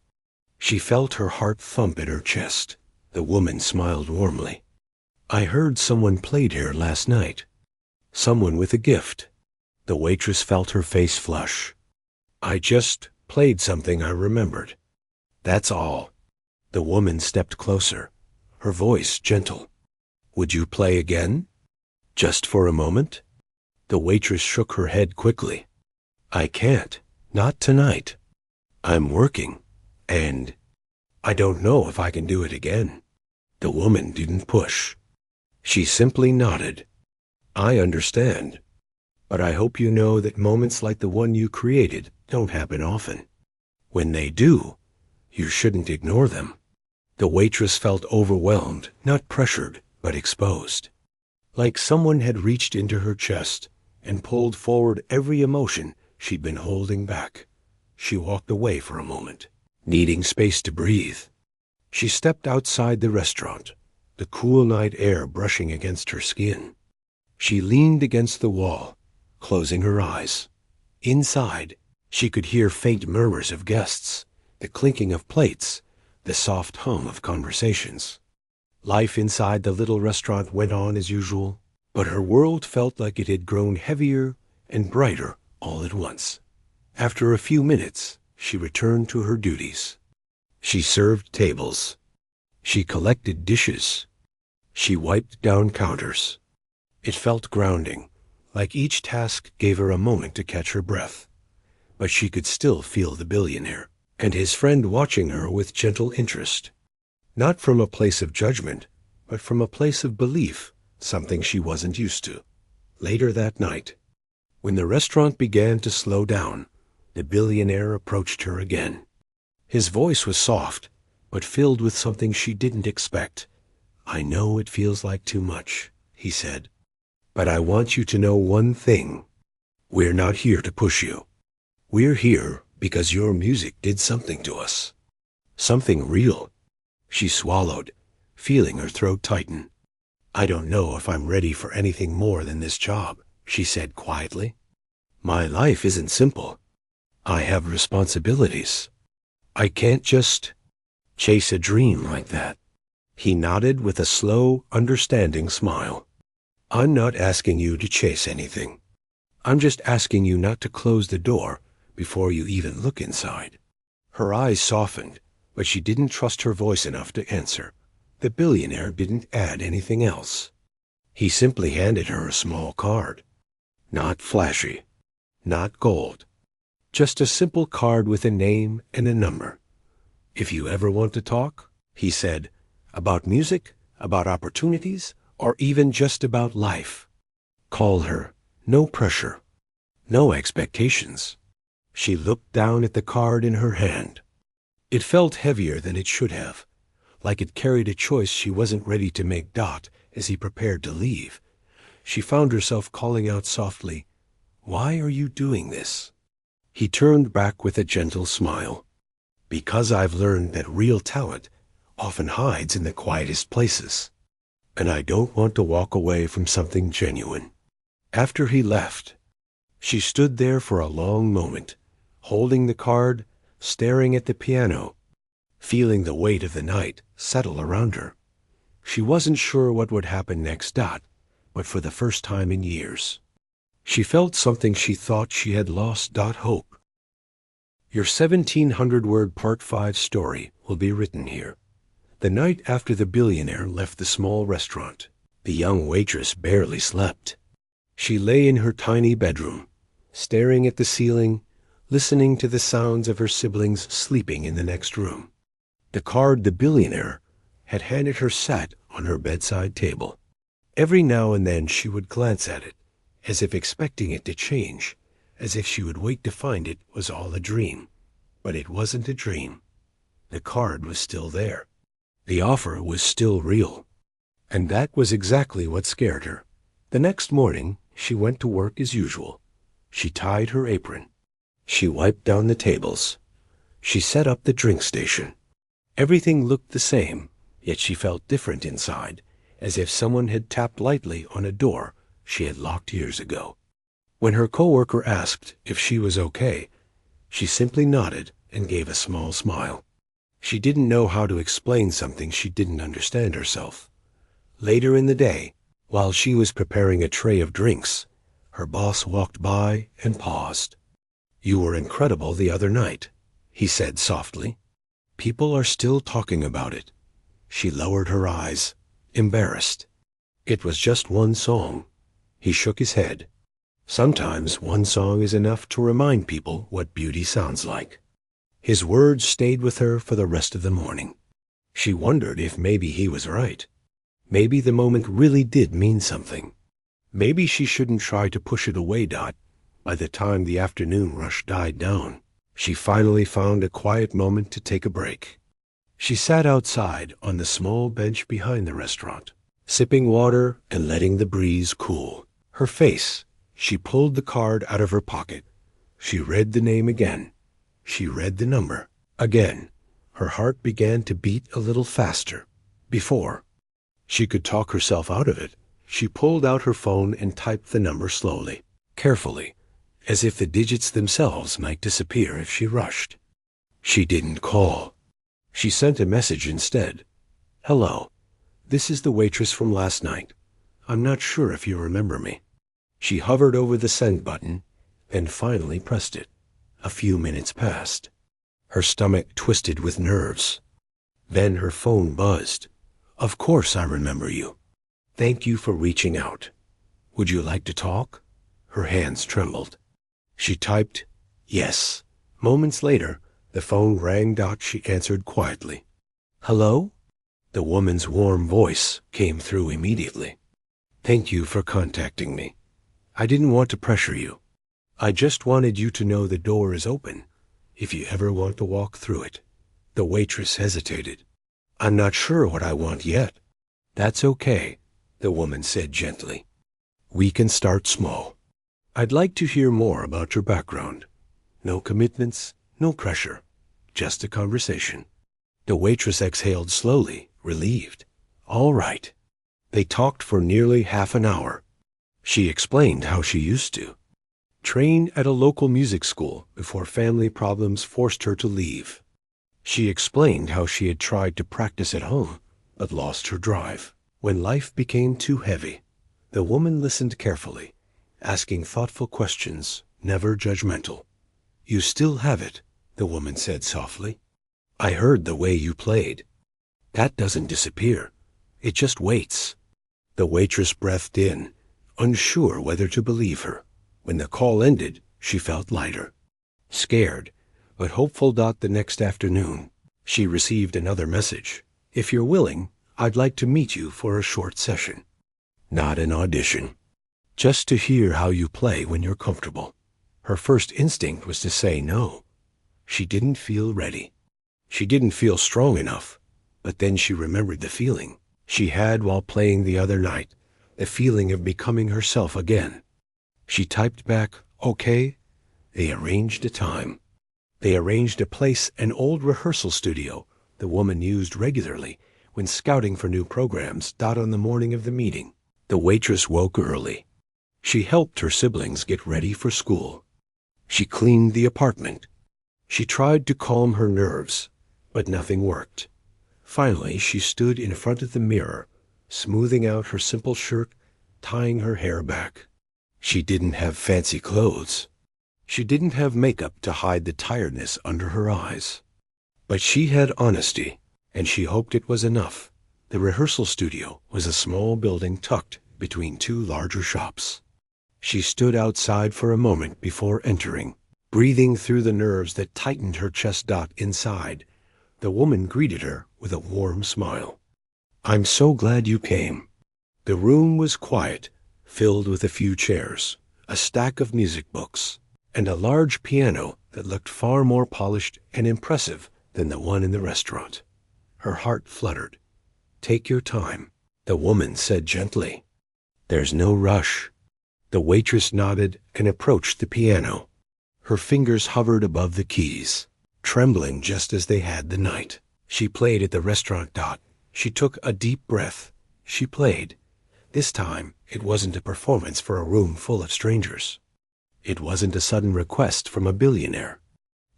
She felt her heart thump in her chest. The woman smiled warmly. "I heard someone played here last night. Someone with a gift." The waitress felt her face flush. "I just played something I remembered. That's all." The woman stepped closer, her voice gentle. "Would you play again? Just for a moment?" The waitress shook her head quickly. "I can't. Not tonight. I'm working, and I don't know if I can do it again." The woman didn't push. She simply nodded. "I understand. But I hope you know that moments like the one you created don't happen often. When they do, you shouldn't ignore them." The waitress felt overwhelmed, not pressured, but exposed. Like someone had reached into her chest and pulled forward every emotion she'd been holding back. She walked away for a moment, needing space to breathe. She stepped outside the restaurant, the cool night air brushing against her skin. She leaned against the wall, closing her eyes. Inside, she could hear faint murmurs of guests, the clinking of plates, the soft hum of conversations. Life inside the little restaurant went on as usual, but her world felt like it had grown heavier and brighter all at once. After a few minutes, she returned to her duties. She served tables. She collected dishes. She wiped down counters. It felt grounding, like each task gave her a moment to catch her breath. But she could still feel the billionaire and his friend watching her with gentle interest. Not from a place of judgment, but from a place of belief, something she wasn't used to. Later that night, when the restaurant began to slow down, the billionaire approached her again. His voice was soft, but filled with something she didn't expect. "I know it feels like too much," he said, "but I want you to know one thing. We're not here to push you. We're here because your music did something to us. Something real." She swallowed, feeling her throat tighten. "I don't know if I'm ready for anything more than this job," she said quietly. "My life isn't simple. I have responsibilities. I can't just chase a dream like that." He nodded with a slow, understanding smile. "I'm not asking you to chase anything. I'm just asking you not to close the door before you even look inside." Her eyes softened, but she didn't trust her voice enough to answer. The billionaire didn't add anything else. He simply handed her a small card. Not flashy, not gold. Just a simple card with a name and a number. "If you ever want to talk," he said, "about music, about opportunities, or even just about life, call her. No pressure. No expectations." She looked down at the card in her hand. It felt heavier than it should have, like it carried a choice she wasn't ready to make. as he prepared to leave. She found herself calling out softly, "Why are you doing this?" He turned back with a gentle smile. "Because I've learned that real talent often hides in the quietest places, and I don't want to walk away from something genuine." After he left, she stood there for a long moment, holding the card, staring at the piano, feeling the weight of the night settle around her. She wasn't sure what would happen next, but for the first time in years, she felt something she thought she had lost. Hope. Your 1700-word Part 5 story will be written here. The night after the billionaire left the small restaurant, the young waitress barely slept. She lay in her tiny bedroom, staring at the ceiling, listening to the sounds of her siblings sleeping in the next room. The card the billionaire had handed her sat on her bedside table. Every now and then she would glance at it, as if expecting it to change, as if she would wait to find it was all a dream. But it wasn't a dream. The card was still there. The offer was still real. And that was exactly what scared her. The next morning, she went to work as usual. She tied her apron. She wiped down the tables. She set up the drink station. Everything looked the same, yet she felt different inside, as if someone had tapped lightly on a door she had locked years ago. When her coworker asked if she was okay, she simply nodded and gave a small smile. She didn't know how to explain something she didn't understand herself. Later in the day, while she was preparing a tray of drinks, her boss walked by and paused. "You were incredible the other night," he said softly. "People are still talking about it." She lowered her eyes, embarrassed. "It was just one song." He shook his head. "Sometimes one song is enough to remind people what beauty sounds like." His words stayed with her for the rest of the morning. She wondered if maybe he was right. Maybe the moment really did mean something. Maybe she shouldn't try to push it away. By the time the afternoon rush died down, she finally found a quiet moment to take a break. She sat outside on the small bench behind the restaurant, sipping water and letting the breeze cool her face. She pulled the card out of her pocket. She read the name again. She read the number again. Her heart began to beat a little faster. Before she could talk herself out of it, she pulled out her phone and typed the number slowly, carefully, as if the digits themselves might disappear if she rushed. She didn't call. She sent a message instead. "Hello. This is the waitress from last night. I'm not sure if you remember me." She hovered over the send button, then finally pressed it. A few minutes passed. Her stomach twisted with nerves. Then her phone buzzed. "Of course I remember you. Thank you for reaching out. Would you like to talk?" Her hands trembled. She typed, "Yes." Moments later, the phone rang. She answered quietly. "Hello?" The woman's warm voice came through immediately. "Thank you for contacting me. I didn't want to pressure you. I just wanted you to know the door is open, if you ever want to walk through it." The waitress hesitated. "I'm not sure what I want yet." "That's okay," the woman said gently. "We can start small. I'd like to hear more about your background. No commitments, no pressure, just a conversation." The waitress exhaled slowly, relieved. "All right." They talked for nearly half an hour. She explained how she used to train at a local music school before family problems forced her to leave. She explained how she had tried to practice at home, but lost her drive when life became too heavy. The woman listened carefully, asking thoughtful questions, never judgmental. "You still have it," the woman said softly. "I heard the way you played. That doesn't disappear. It just waits." The waitress breathed in, unsure whether to believe her. When the call ended, she felt lighter. Scared, but hopeful. The next afternoon, she received another message. "If you're willing, I'd like to meet you for a short session." Not an audition. Just to hear how you play when you're comfortable. Her first instinct was to say no. She didn't feel ready. She didn't feel strong enough. But then she remembered the feeling. she had while playing the other night, the feeling of becoming herself again. She typed back, "Okay." They arranged a time. They arranged a place, an old rehearsal studio the woman used regularly when scouting for new programs. On the morning of the meeting, the waitress woke early. She helped her siblings get ready for school. She cleaned the apartment. She tried to calm her nerves, but nothing worked. Finally, she stood in front of the mirror, smoothing out her simple shirt, tying her hair back. She didn't have fancy clothes. She didn't have makeup to hide the tiredness under her eyes. But she had honesty, and she hoped it was enough. The rehearsal studio was a small building tucked between two larger shops. She stood outside for a moment before entering, breathing through the nerves that tightened her chest. Inside, the woman greeted her with a warm smile. "I'm so glad you came." The room was quiet, filled with a few chairs, a stack of music books, and a large piano that looked far more polished and impressive than the one in the restaurant. Her heart fluttered. "Take your time," the woman said gently. "There's no rush." The waitress nodded and approached the piano. Her fingers hovered above the keys, trembling just as they had the night. She played at the restaurant. She took a deep breath. She played. This time, it wasn't a performance for a room full of strangers. It wasn't a sudden request from a billionaire.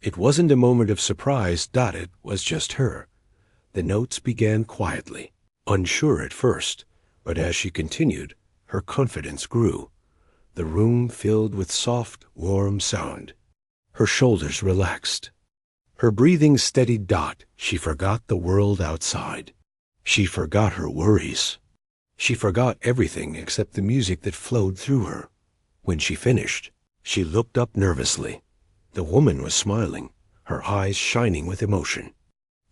It wasn't a moment of surprise. It was just her. The notes began quietly, unsure at first, but as she continued, her confidence grew. The room filled with soft, warm sound. Her shoulders relaxed. Her breathing steadied. She forgot the world outside. She forgot her worries. She forgot everything except the music that flowed through her. When she finished, she looked up nervously. The woman was smiling, her eyes shining with emotion.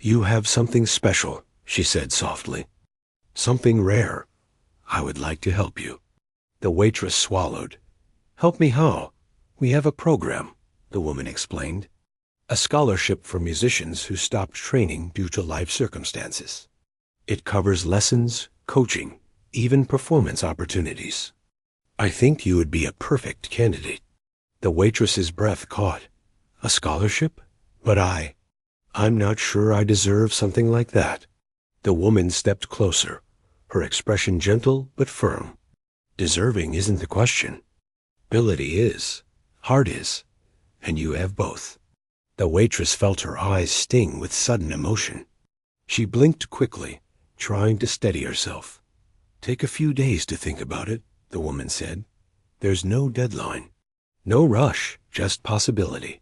"You have something special," she said softly. "Something rare. I would like to help you." The waitress swallowed. "Help me how?" "We have a program," the woman explained. "A scholarship for musicians who stopped training due to life circumstances. It covers lessons, coaching, even performance opportunities. I think you would be a perfect candidate." The waitress's breath caught. "A scholarship? But I'm not sure I deserve something like that." The woman stepped closer, her expression gentle but firm. "Deserving isn't the question. Ability is. Heart is. And you have both." The waitress felt her eyes sting with sudden emotion. She blinked quickly, trying to steady herself. "Take a few days to think about it," the woman said. "There's no deadline. No rush, just possibility."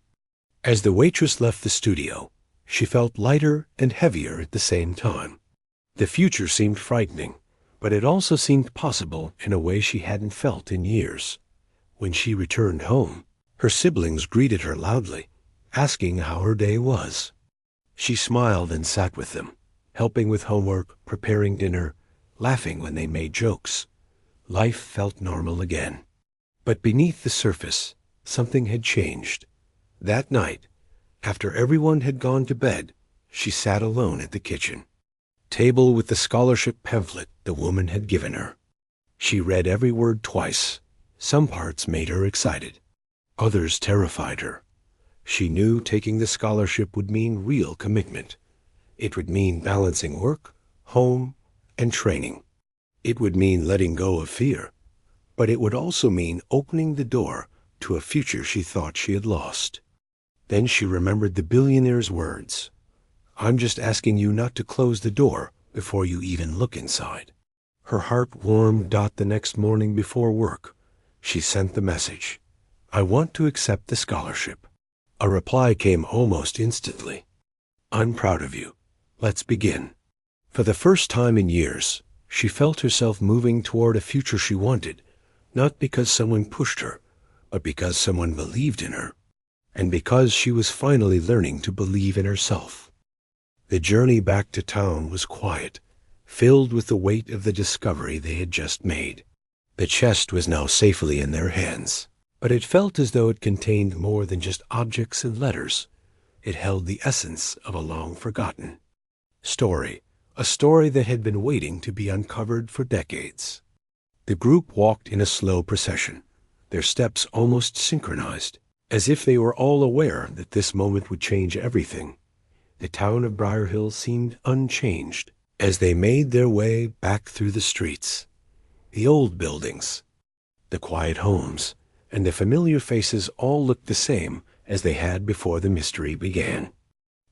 As the waitress left the studio, she felt lighter and heavier at the same time. The future seemed frightening, but it also seemed possible in a way she hadn't felt in years. When she returned home, her siblings greeted her loudly, asking how her day was. She smiled and sat with them, helping with homework, preparing dinner, laughing when they made jokes. Life felt normal again. But beneath the surface, something had changed. That night, after everyone had gone to bed, she sat alone at the kitchen table with the scholarship pamphlet the woman had given her. She read every word twice. Some parts made her excited. Others terrified her. She knew taking the scholarship would mean real commitment. It would mean balancing work, home, and training. It would mean letting go of fear. But it would also mean opening the door to a future she thought she had lost. Then she remembered the billionaire's words. "I'm just asking you not to close the door before you even look inside." Her heart warmed. The next morning before work, she sent the message. "I want to accept the scholarship." A reply came almost instantly. "I'm proud of you. Let's begin." For the first time in years, she felt herself moving toward a future she wanted, not because someone pushed her, but because someone believed in her, and because she was finally learning to believe in herself. The journey back to town was quiet, filled with the weight of the discovery they had just made. The chest was now safely in their hands, but it felt as though it contained more than just objects and letters. It held the essence of a long-forgotten story, a story that had been waiting to be uncovered for decades. The group walked in a slow procession, their steps almost synchronized, as if they were all aware that this moment would change everything. The town of Briar Hill seemed unchanged as they made their way back through the streets. The old buildings, the quiet homes, and the familiar faces all looked the same as they had before the mystery began.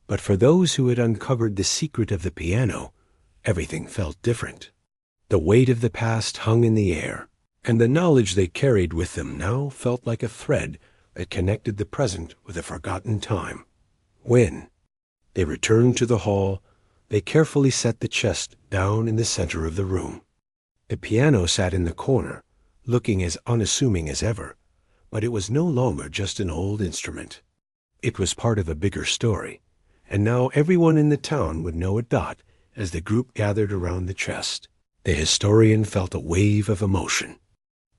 But for those who had uncovered the secret of the piano, everything felt different. The weight of the past hung in the air, and the knowledge they carried with them now felt like a thread that connected the present with a forgotten time. When they returned to the hall, they carefully set the chest down in the center of the room. The piano sat in the corner, looking as unassuming as ever, but it was no longer just an old instrument. It was part of a bigger story, and now everyone in the town would know it. As the group gathered around the chest, the historian felt a wave of emotion.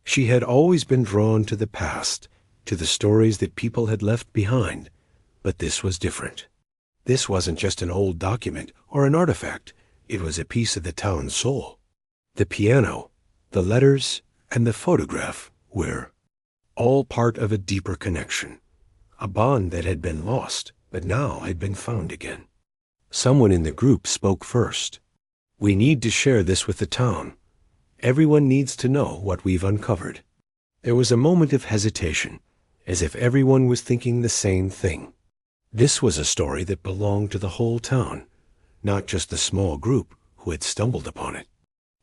She had always been drawn to the past, to the stories that people had left behind, but this was different. This wasn't just an old document or an artifact. It was a piece of the town's soul. The piano, the letters, and the photograph were all part of a deeper connection, a bond that had been lost but now had been found again. Someone in the group spoke first. "We need to share this with the town. Everyone needs to know what we've uncovered." There was a moment of hesitation, as if everyone was thinking the same thing. This was a story that belonged to the whole town, not just the small group who had stumbled upon it.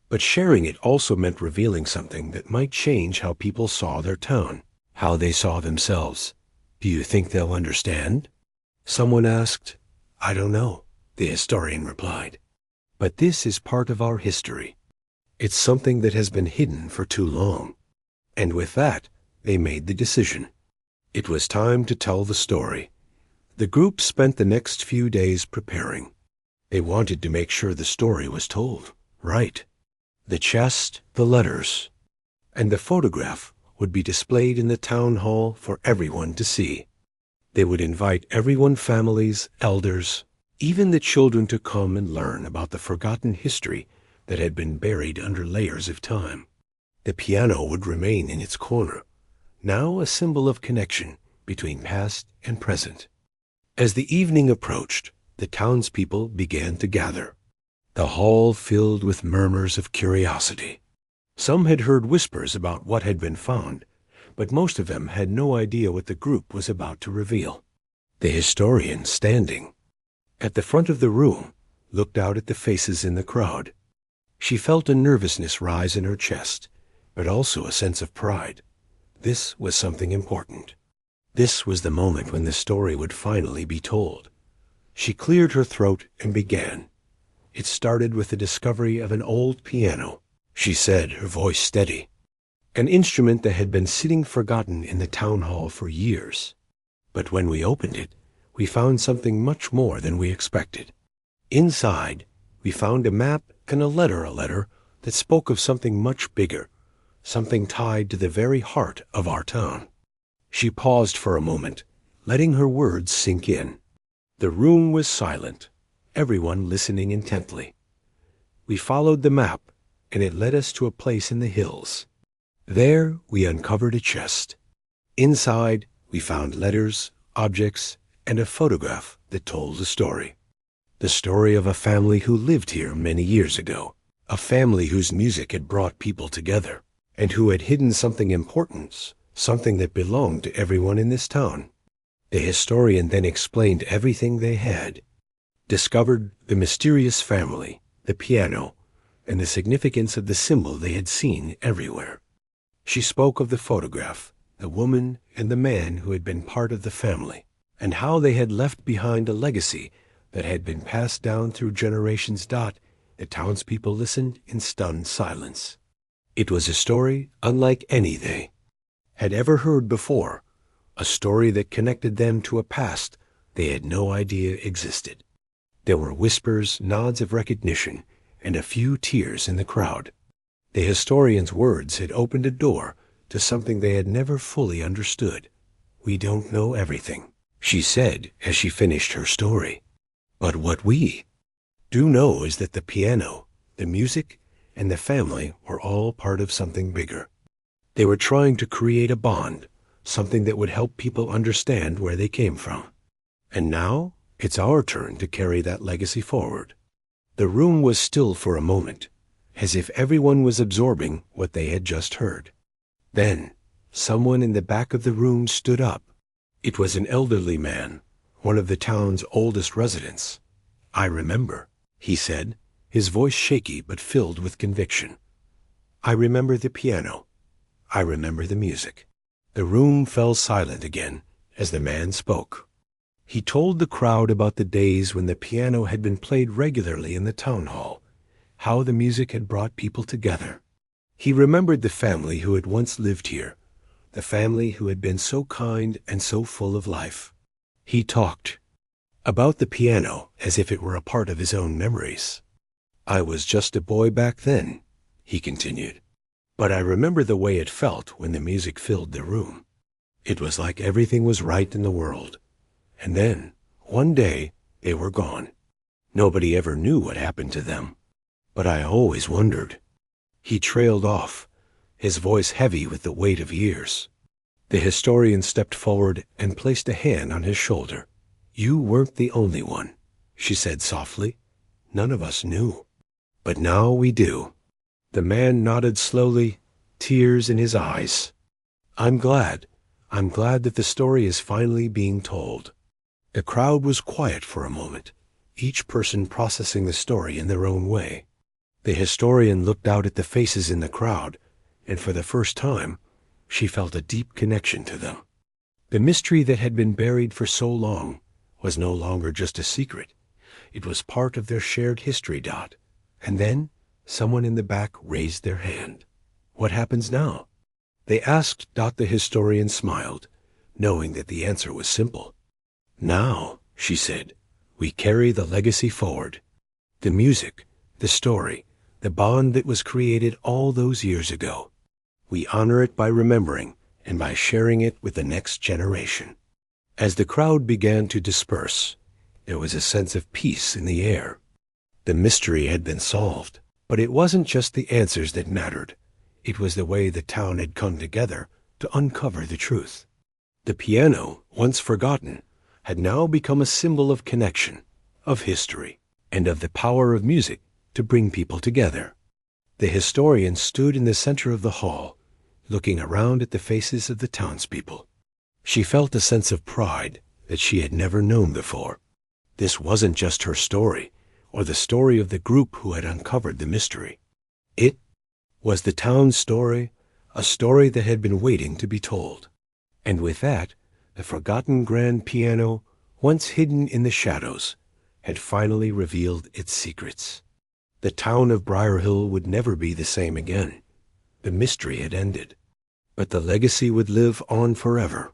But sharing it also meant revealing something that might change how people saw their town, how they saw themselves. "Do you think they'll understand?" someone asked. "I don't know," the historian replied. "But this is part of our history. It's something that has been hidden for too long." And with that, they made the decision. It was time to tell the story. The group spent the next few days preparing. They wanted to make sure the story was told right. The chest, the letters, and the photograph would be displayed in the town hall for everyone to see. They would invite everyone, families, elders, even the children, to come and learn about the forgotten history that had been buried under layers of time. The piano would remain in its corner, now a symbol of connection between past and present. As the evening approached, the townspeople began to gather. The hall filled with murmurs of curiosity. Some had heard whispers about what had been found, but most of them had no idea what the group was about to reveal. The historian, standing at the front of the room, looked out at the faces in the crowd. She felt a nervousness rise in her chest, but also a sense of pride. This was something important. This was the moment when the story would finally be told. She cleared her throat and began. It started with the discovery of an old piano, she said, her voice steady. An instrument that had been sitting forgotten in the town hall for years. But when we opened it, we found something much more than we expected. Inside, we found a map and a letter that spoke of something much bigger, something tied to the very heart of our town. She paused for a moment, letting her words sink in. The room was silent, everyone listening intently. We followed the map, and it led us to a place in the hills. There we uncovered a chest. Inside, we found letters, objects, and a photograph that told a story. The story of a family who lived here many years ago, a family whose music had brought people together, and who had hidden something important, something that belonged to everyone in this town. The historian then explained everything they had, discovered the mysterious family, the piano, and the significance of the symbol they had seen everywhere. She spoke of the photograph, the woman and the man who had been part of the family, and how they had left behind a legacy that had been passed down through generations. The townspeople listened in stunned silence. It was a story unlike any they had ever heard before, a story that connected them to a past they had no idea existed. There were whispers, nods of recognition, and a few tears in the crowd. The historian's words had opened a door to something they had never fully understood. "We don't know everything," she said as she finished her story. "But what we do know is that the piano, the music, and the family were all part of something bigger. They were trying to create a bond, something that would help people understand where they came from. And now, it's our turn to carry that legacy forward. The room was still for a moment, as if everyone was absorbing what they had just heard. Then, someone in the back of the room stood up. It was an elderly man, one of the town's oldest residents. "I remember," he said, his voice shaky but filled with conviction. "I remember the piano. I remember the music." The room fell silent again as the man spoke. He told the crowd about the days when the piano had been played regularly in the town hall, how the music had brought people together. He remembered the family who had once lived here, the family who had been so kind and so full of life. He talked about the piano as if it were a part of his own memories. "I was just a boy back then," he continued, "but I remember the way it felt when the music filled the room. It was like everything was right in the world. And then, one day, they were gone. Nobody ever knew what happened to them. But I always wondered." He trailed off, his voice heavy with the weight of years. The historian stepped forward and placed a hand on his shoulder. "You weren't the only one," she said softly. "None of us knew. But now we do." The man nodded slowly, tears in his eyes. I'm glad that the story is finally being told." The crowd was quiet for a moment, each person processing the story in their own way. The historian looked out at the faces in the crowd, and for the first time, she felt a deep connection to them. The mystery that had been buried for so long was no longer just a secret. It was part of their shared history. And then, someone in the back raised their hand. "What happens now?" they asked. The historian smiled, knowing that the answer was simple. "Now," she said, "we carry the legacy forward. The music, the story, the bond that was created all those years ago. We honor it by remembering and by sharing it with the next generation." As the crowd began to disperse, there was a sense of peace in the air. The mystery had been solved, but it wasn't just the answers that mattered. It was the way the town had come together to uncover the truth. The piano, once forgotten, had now become a symbol of connection, of history, and of the power of music to bring people together. The historian stood in the center of the hall, looking around at the faces of the townspeople. She felt a sense of pride that she had never known before. This wasn't just her story, or the story of the group who had uncovered the mystery. It was the town's story, a story that had been waiting to be told. And with that, the forgotten grand piano, once hidden in the shadows, had finally revealed its secrets. The town of Briar Hill would never be the same again. The mystery had ended, but the legacy would live on forever.